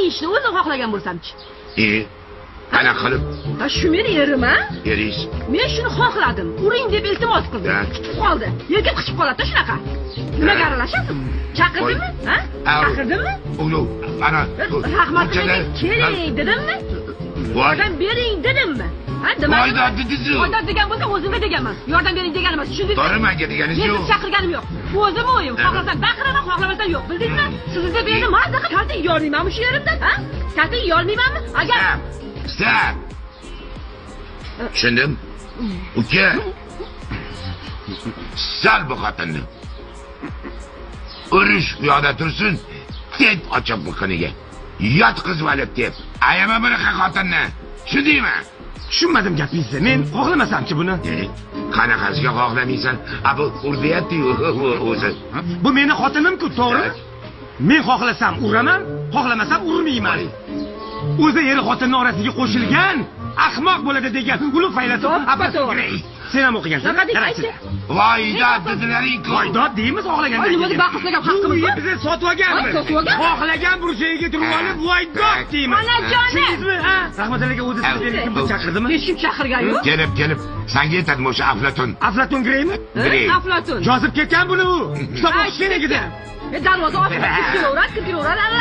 ishni o'zim xohlagan bo'lsam-chi. Qanaqa qilib? Ha, shu meni erim, ha? Eringiz. Men shuni xohladim. Uring deb iltimos qildim. Kutib qoldi. Yelkam qichib qoladi shunaqa. Nimaga aralashasiz? Chaqirdimmi? Ha? Chaqirdimmi? Uni ana rahmatliga keling dedimmi? Yordam bering dedimmi? Ha, nima? Foyda dedingiz-ku. Foyda degan bo'lsa o'zimga deganman. Yordam bering deganim emas. Tushundingmi? To'g'ri, menga deganingiz yo'q. Men chaqirganim yo'q. O'zim o'yim. Xohlasam baqiraman, xohlamasam yo'q. Bildingmi? Siz deb meni mazza qilib kalta yeyolmaymanmi shu yerimdan? Ha? Kalta yeyolmaymanmi? Agar Stop. Tushundim. Uka. Sal bu xotinni. Urish u yoqda tursin. Deb ochib buqiniga. Yotqizib olib deb. Ayama bunaqa xotinni. Tushundingmi? Tushunmadim gapingizni. Men xohlamasamchi buni. Qanaqasiga xohlamaysan? Bu urdiyapti-yu o'zi. Bu meni xotinim-ku, to'g'rimi? Men xohlasam uraman, xohlamasam urmayman. O'zi eri xotinning orasiga qo'shilgan ahmoq bo'ladi degan ulug' faylasuf Abbas Grey. Sen ham o'qigansan. Voydod dedilaring-ku. Voydod deymiz xohlagan. nima deb baqirsagan haqqimiz bor? Bizni sotib olganmiz. Xohlagan burchagiga turib olib voydod deymiz. Onajonim. Tushundingizmi? Rahmatullaga o'zi sizga kim chaqirdimi? Hech kim chaqirgan yo'q. Kelib. Senga yetadimi o'sha Aflatun? Aflatun Greymi? Grey. Aflatun. Yozib ketgan buni u. Kitob o'qish kerakida. Darvoza ochib kiraveradi.